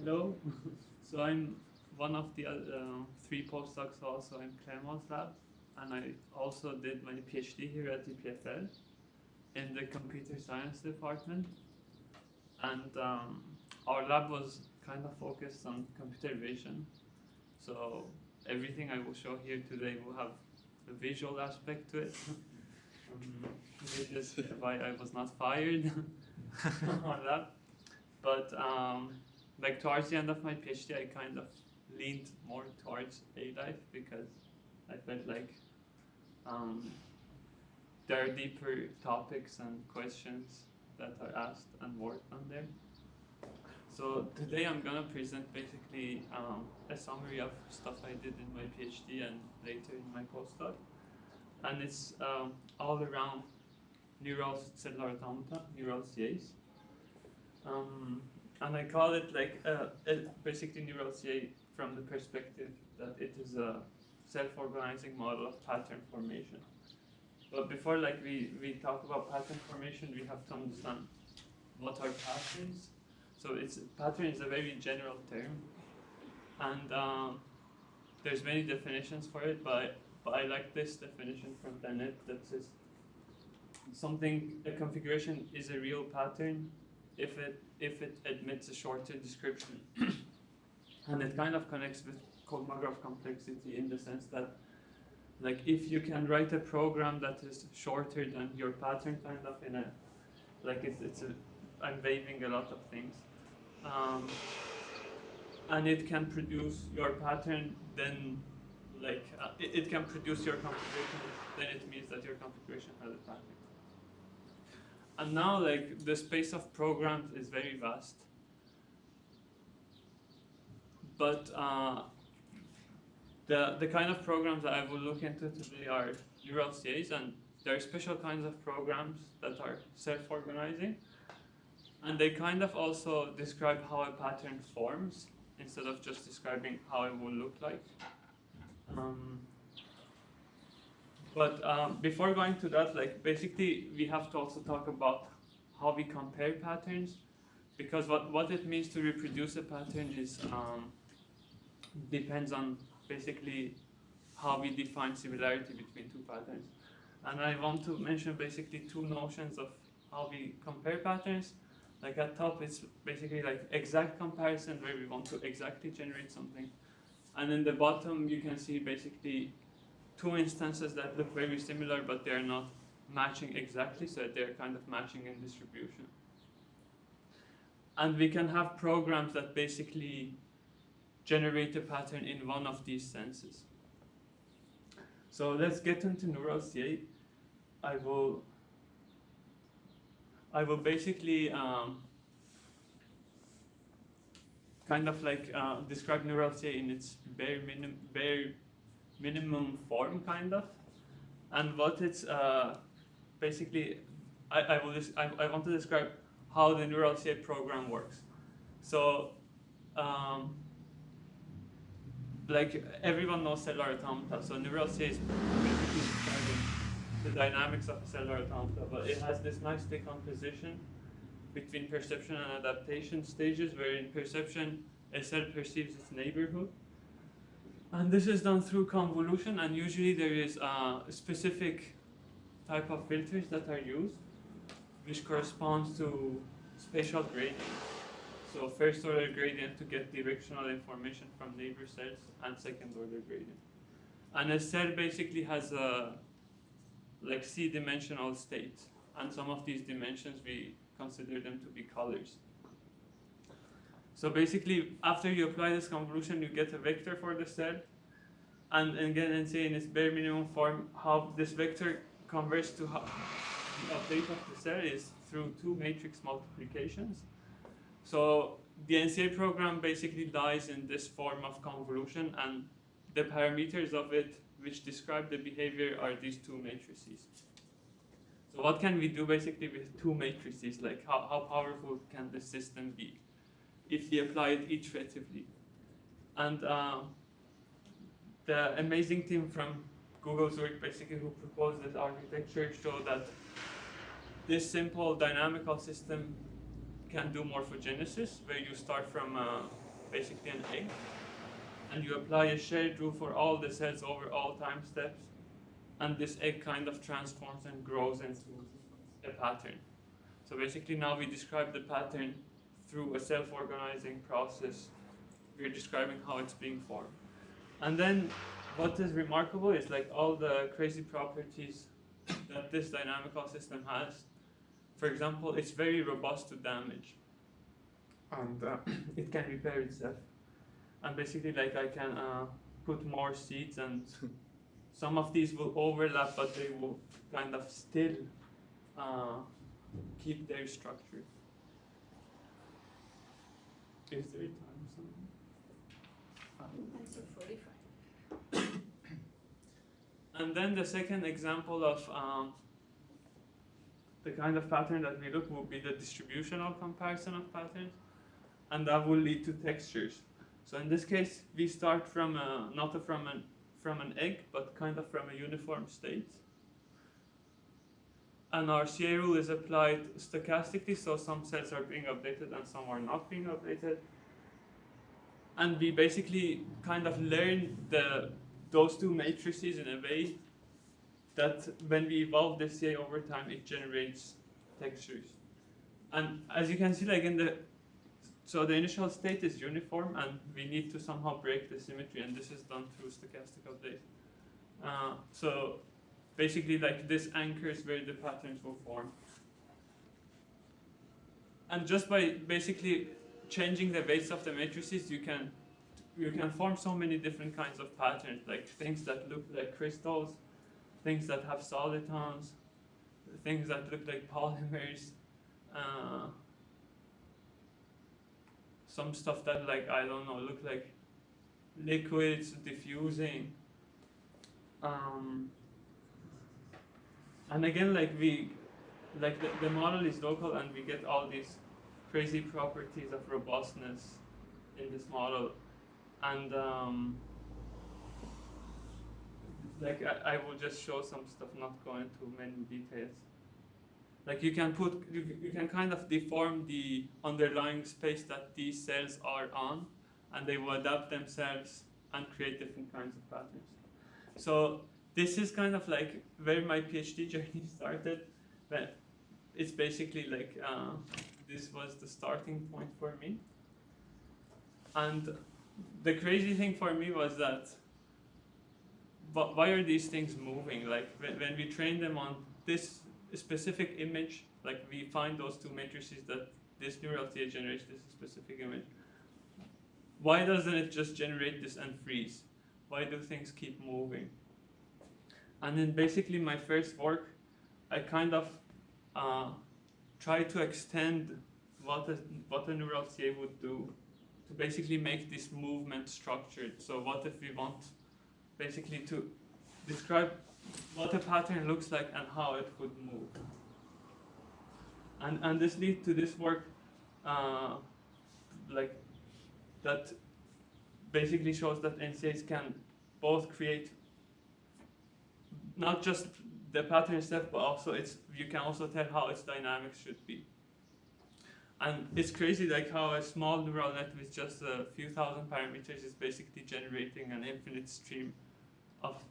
Hello. So I'm one of the three postdocs also in Clermont's lab, and I also did my PhD here at EPFL in the computer science department. And our lab was kind of focused on computer vision. So everything I will show here today will have a visual aspect to it. Which is why I was not fired on that. But like towards the end of my PhD, I kind of leaned more towards A-Life because I felt like there are deeper topics and questions that are asked and worked on there. So today I'm gonna present basically a summary of stuff I did in my PhD and later in my postdoc. And it's all around neural cellular automata, neural CAs. And I call it like basically neural CA from the perspective that it is a self-organizing model of pattern formation. But before like we talk about pattern formation, we have to understand what are patterns. So pattern is a very general term, and there's many definitions for it, but I like this definition from the net that says a configuration is a real pattern if it admits a shorter description. And it kind of connects with Kolmogorov complexity in the sense that, like, if you can write a program that is shorter than your pattern, kind of in a, like I'm waiving a lot of things, and it can produce your pattern, then like it can produce your configuration, then it means that your configuration has a pattern. And now, like, the space of programs is very vast, but the kind of programs that I will look into today are neural CAs, and there are special kinds of programs that are self-organizing, and they kind of also describe how a pattern forms instead of just describing how it will look like. But before going to that, like, basically we have to also talk about how we compare patterns, because what it means to reproduce a pattern is depends on basically how we define similarity between two patterns. And I want to mention basically two notions of how we compare patterns. Like at top, it's basically like exact comparison, where we want to exactly generate something. And in the bottom, you can see basically two instances that look very similar, but they are not matching exactly, so they're kind of matching in distribution. And we can have programs that basically generate a pattern in one of these senses. So let's get into neural CA. I will basically kind of like describe neural CA in its bare minimum form, kind of, and what it's basically. I want to describe how the neural CA program works. So, like everyone knows cellular automata, so neural CA is basically describing the dynamics of cellular automata, but it has this nice decomposition between perception and adaptation stages, where in perception a cell perceives its neighborhood. And this is done through convolution, and usually there is a specific type of filters that are used, which corresponds to spatial gradient. So first order gradient to get directional information from neighbor cells, and second order gradient. And a cell basically has a like C-dimensional state, and some of these dimensions we consider them to be colors. So basically, after you apply this convolution, you get a vector for the cell, and again, and say in its bare minimum form, how this vector converts to how the update of the cell is through two matrix multiplications. So the NCA program basically lies in this form of convolution, and the parameters of it which describe the behavior are these two matrices. So what can we do basically with two matrices? Like how powerful can the system be if we apply it iteratively? And the amazing team from Google's work, basically, who proposed this architecture, showed that this simple dynamical system can do morphogenesis, where you start from basically an egg, and you apply a shared rule for all the cells over all time steps, and this egg kind of transforms and grows into a pattern. So basically now we describe the pattern through a self-organizing process. We're describing how it's being formed. And then what is remarkable is like all the crazy properties that this dynamical system has. For example, it's very robust to damage, and it can repair itself. And basically, like I can put more seeds, and some of these will overlap, but they will kind of still keep their structure. Is there time? Answer 45. And then the second example of the kind of pattern that we look would be the distributional comparison of patterns, and that will lead to textures. So in this case, we start from not from an egg, but kind of from a uniform state. And our CA rule is applied stochastically, so some cells are being updated and some are not being updated. And we basically kind of learn those two matrices in a way that when we evolve the CA over time, it generates textures. And as you can see, like so the initial state is uniform, and we need to somehow break the symmetry, and this is done through stochastic update. So basically, like this anchors where the patterns will form. And just by basically changing the weights of the matrices, you can form so many different kinds of patterns, like things that look like crystals, things that have solitons, things that look like polymers, some stuff that, like, I don't know, look like liquids diffusing. And again, like the model is local, and we get all these crazy properties of robustness in this model. And like I will just show some stuff, not go into many details. Like you can kind of deform the underlying space that these cells are on, and they will adapt themselves and create different kinds of patterns. So this is kind of like where my PhD journey started, but it's basically like this was the starting point for me. And the crazy thing for me was that, but why are these things moving? Like when we train them on this specific image, like we find those two matrices that this neural TA generates this specific image. Why doesn't it just generate this and freeze? Why do things keep moving? And then basically my first work, I kind of try to extend what a neural TA would do to basically make this movement structured. So what if we want basically to describe what a pattern looks like and how it could move. And this leads to this work like that basically shows that NCAs can both create not just the pattern itself, but also you can also tell how its dynamics should be. And it's crazy like how a small neural net with just a few thousand parameters is basically generating an infinite stream of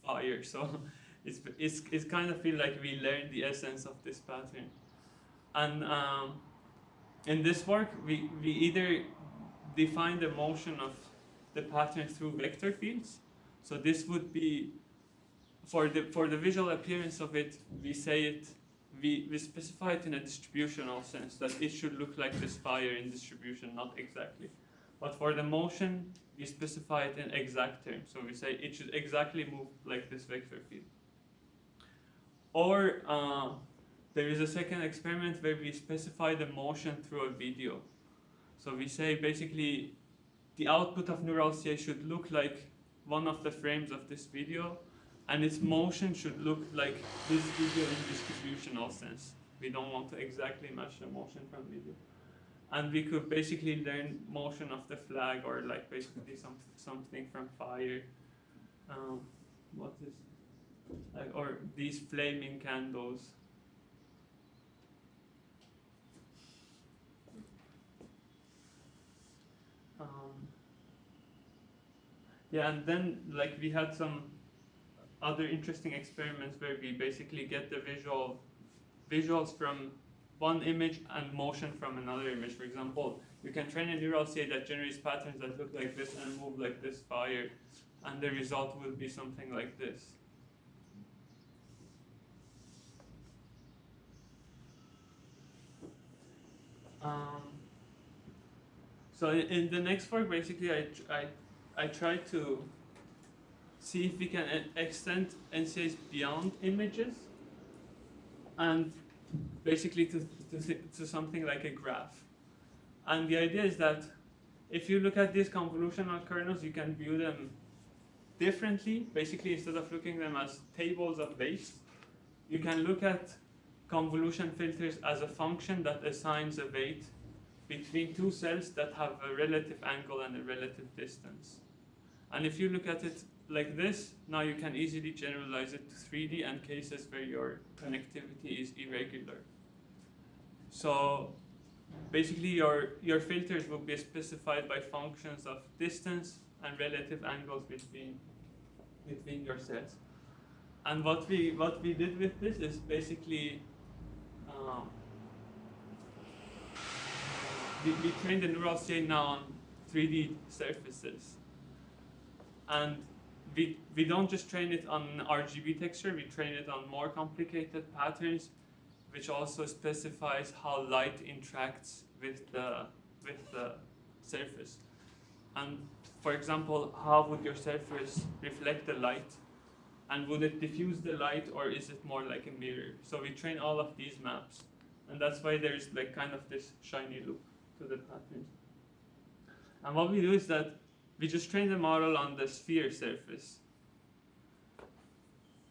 fire. So it's kind of feel like we learned the essence of this pattern. And in this work, we either define the motion of the pattern through vector fields. So this would be for the visual appearance of it, we say it. We specify it in a distributional sense, that it should look like this fire in distribution, not exactly. But for the motion, we specify it in exact terms. So we say it should exactly move like this vector field. Or there is a second experiment where we specify the motion through a video. So we say basically the output of neural CA should look like one of the frames of this video, and its motion should look like this video in distributional sense. We don't want to exactly match the motion from video. And we could basically learn motion of the flag, or like basically something from fire. What is like, or these flaming candles. Yeah, and then like we had some other interesting experiments where we basically get the visuals from one image and motion from another image. For example, you can train a neural CA that generates patterns that look like this and move like this fire, and the result will be something like this. So in the next work, basically, I try to see if we can extend NCAs beyond images, and basically to something like a graph. And the idea is that if you look at these convolutional kernels, you can view them differently. Basically, instead of looking at them as tables of weights, you can look at convolution filters as a function that assigns a weight between two cells that have a relative angle and a relative distance. And if you look at it like this, now you can easily generalize it to 3D and cases where your connectivity is irregular. So basically your filters will be specified by functions of distance and relative angles between your cells. And what we did with this is basically we trained the neural chain now on 3D surfaces. And we don't just train it on RGB texture, we train it on more complicated patterns, which also specifies how light interacts with the surface. And for example, how would your surface reflect the light? And would it diffuse the light, or is it more like a mirror? So we train all of these maps. And that's why there's like kind of this shiny look to the patterns. And what we do is that we just train the model on the sphere surface.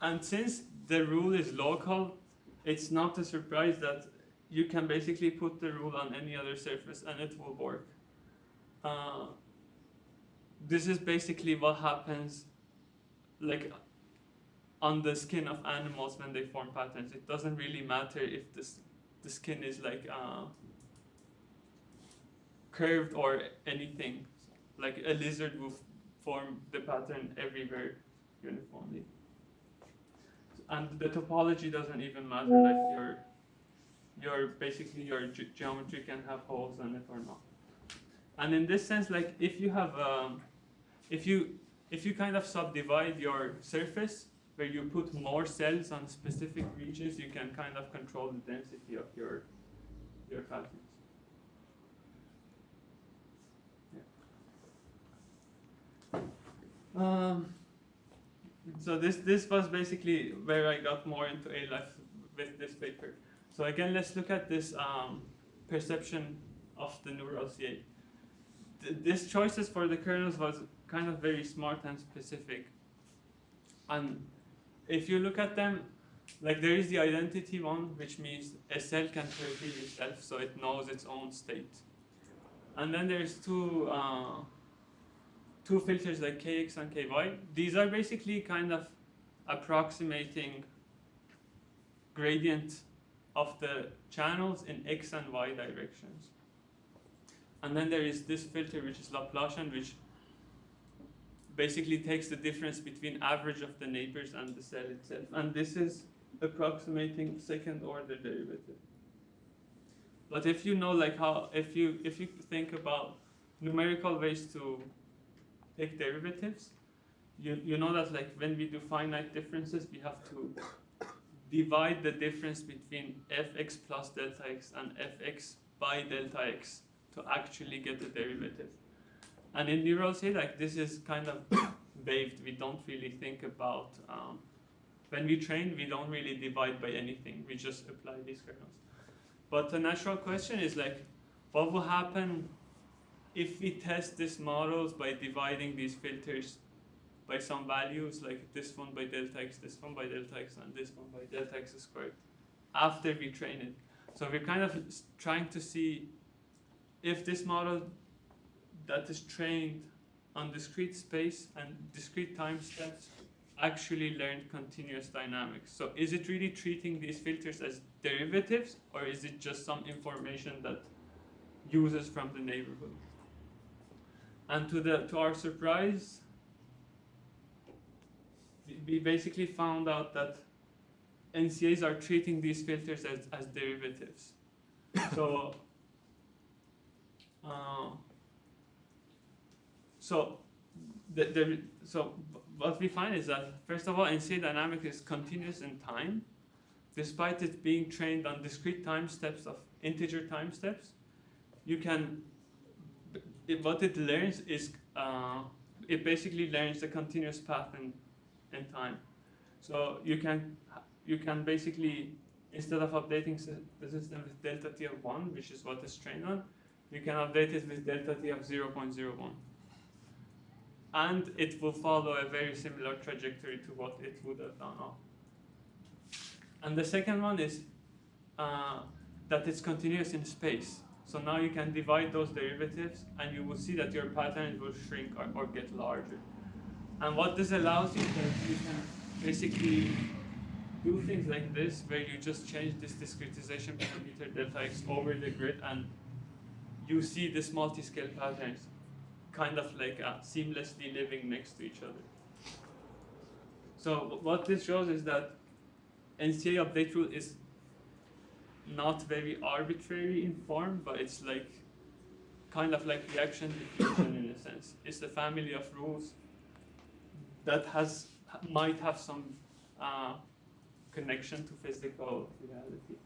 And since the rule is local, it's not a surprise that you can basically put the rule on any other surface and it will work. This is basically what happens like on the skin of animals when they form patterns. It doesn't really matter if the skin is like curved or anything. Like a lizard will form the pattern everywhere uniformly. And the topology doesn't even matter, like basically your geometry can have holes in it or not. And in this sense, like if you have if you kind of subdivide your surface where you put more cells on specific regions, you can kind of control the density of your patterns. Yeah. So this was basically where I got more into A-Life with this paper. So again, let's look at this perception of the neural CA. This choices for the kernels was kind of very smart and specific. And if you look at them, like there is the identity one, which means a cell can perceive itself, so it knows its own state. And then there's two filters like Kx and Ky. These are basically kind of approximating gradient of the channels in x and y directions. And then there is this filter which is Laplacian, which basically takes the difference between average of the neighbors and the cell itself. And this is approximating second order derivative. But if you know like how, if you think about numerical ways to take derivatives, you know that like when we do finite differences, we have to divide the difference between fx plus delta x and fx by delta x to actually get the derivative. And in neural CA, like this is kind of waived. We don't really think about, when we train, we don't really divide by anything. We just apply these kernels. But the natural question is like, what will happen if we test these models by dividing these filters by some values, like this one by delta x, this one by delta x, and this one by delta x squared, after we train it? So we're kind of trying to see if this model that is trained on discrete space and discrete time steps actually learned continuous dynamics. So is it really treating these filters as derivatives, or is it just some information that uses from the neighborhood? And to our surprise, we basically found out that NCAs are treating these filters as derivatives. So, so what we find is that, first of all, NCA dynamics is continuous in time, despite it being trained on discrete time steps of integer time steps. You can, what it learns is, it basically learns the continuous path in time. So you can basically, instead of updating the system with delta t of 1, which is what is trained on, you can update it with delta t of 0.01. And it will follow a very similar trajectory to what it would have done off. And the second one is that it's continuous in space. So now you can divide those derivatives, and you will see that your pattern will shrink or get larger. And what this allows you can basically do things like this, where you just change this discretization parameter delta x over the grid, and you see this multi-scale patterns kind of like seamlessly living next to each other. So what this shows is that NCA update rule is not very arbitrary in form, but it's like kind of like reaction diffusion in a sense. It's a family of rules that might have some connection to physical reality.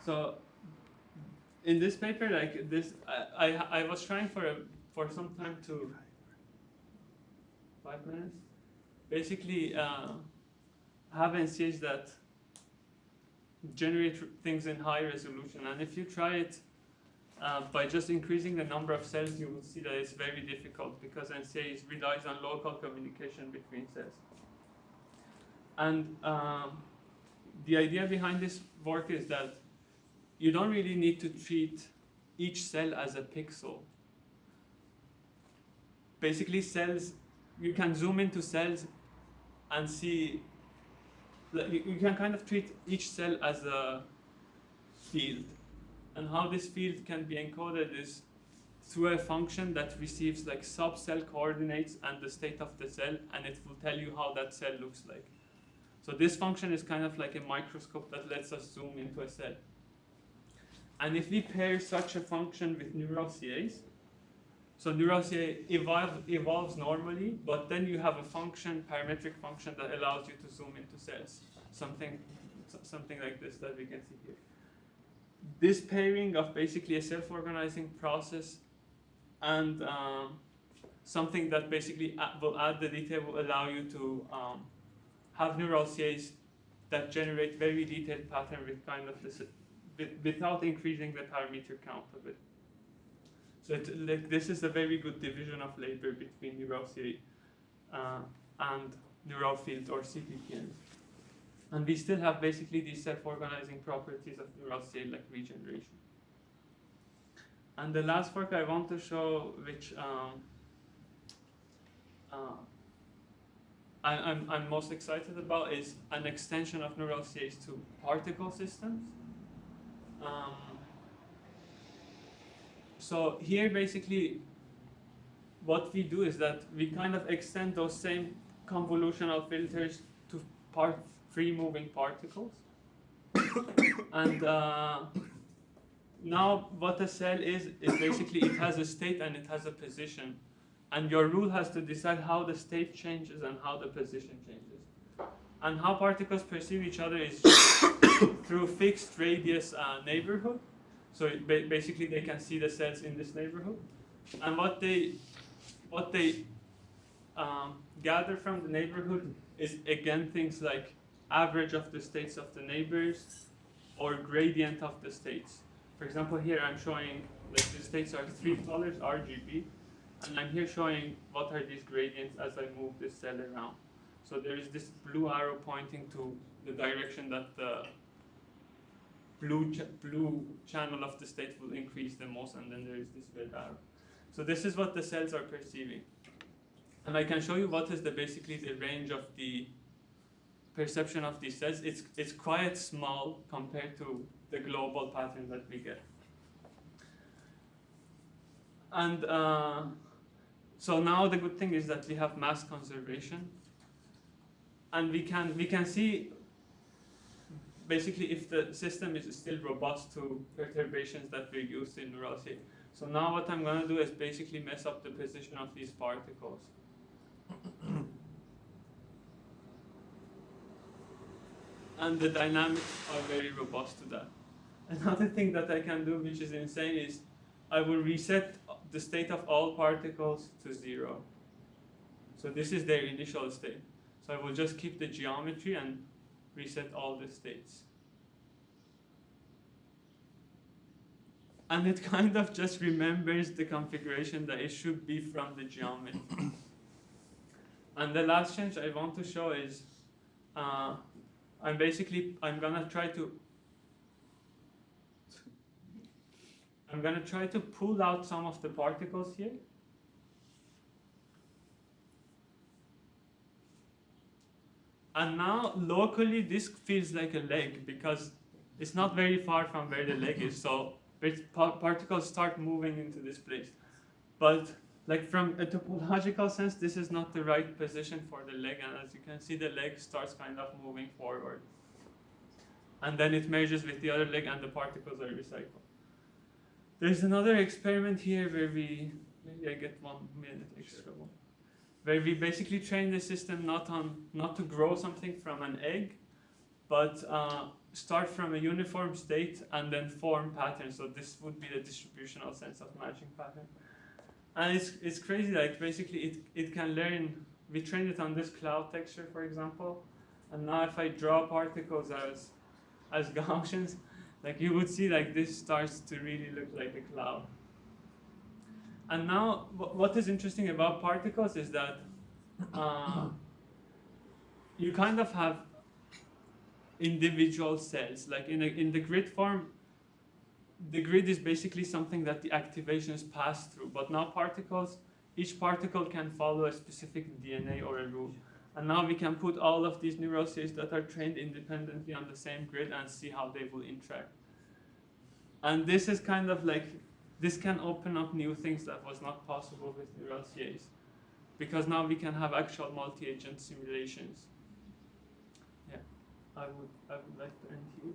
So in this paper, like this, I was trying for some time to 5 minutes, basically have NCAs that generate things in high resolution, and if you try it by just increasing the number of cells, you will see that it's very difficult because NCA relies on local communication between cells. And the idea behind this work is that you don't really need to treat each cell as a pixel. Basically, cells, you can zoom into cells and see, you can kind of treat each cell as a field. And how this field can be encoded is through a function that receives like sub-cell coordinates and the state of the cell, and it will tell you how that cell looks like. So this function is kind of like a microscope that lets us zoom into a cell. And if we pair such a function with neural CAs, so neural CA evolves normally, but then you have a function, parametric function, that allows you to zoom into cells. Something like this that we can see here. This pairing of basically a self-organizing process and something that basically will add the detail will allow you to have neural CAs that generate very detailed pattern with kind of this, without increasing the parameter count of it. So this is a very good division of labor between neural CA and neural fields or CPPNs. And we still have basically these self-organizing properties of neural CA like regeneration. And the last work I want to show, which I'm most excited about, is an extension of neural CAs to particle systems. So here basically what we do is that we kind of extend those same convolutional filters to free moving particles. And now what a cell is basically it has a state and it has a position. And your rule has to decide how the state changes and how the position changes. And how particles perceive each other is through fixed radius neighborhood. So basically they can see the cells in this neighborhood. And what they gather from the neighborhood is again things like average of the states of the neighbors or gradient of the states. For example, here I'm showing like the states are 3 colors RGB, and I'm here showing what are these gradients as I move this cell around. So there is this blue arrow pointing to the direction that the blue channel of the state will increase the most, and then there is this red arrow. So this is what the cells are perceiving. And I can show you what is basically the range of the perception of these cells. It's quite small compared to the global pattern that we get. And so now the good thing is that we have mass conservation, and we can see basically if the system is still robust to perturbations that we're used in neural C. So now what I'm going to do is basically mess up the position of these particles. And the dynamics are very robust to that. Another thing that I can do, which is insane, is I will reset the state of all particles to 0. So this is their initial state. So I will just keep the geometry and reset all the states. And it kind of just remembers the configuration that it should be from the geometry. And the last change I want to show is I'm gonna try to pull out some of the particles here. And now locally this feels like a leg because it's not very far from where the leg is. So particles start moving into this place. But like from a topological sense, this is not the right position for the leg. And as you can see, the leg starts kind of moving forward. And then it merges with the other leg and the particles are recycled. There's another experiment here where maybe I get 1 minute extra one, where we basically train the system not to grow something from an egg, but start from a uniform state and then form patterns. So this would be the distributional sense of matching pattern. And it's crazy, like basically it can learn. We trained it on this cloud texture, for example, and now if I draw particles as Gaussians, like you would see like this starts to really look like a cloud. And now what is interesting about particles is that you kind of have individual cells. Like in the grid form, the grid is basically something that the activations pass through. But now particles, each particle can follow a specific DNA or a rule. And now we can put all of these neural series that are trained independently on the same grid and see how they will interact. And this is kind of like, this can open up new things that was not possible with neural CAs. Because now we can have actual multi-agent simulations. Yeah, I would like to end here.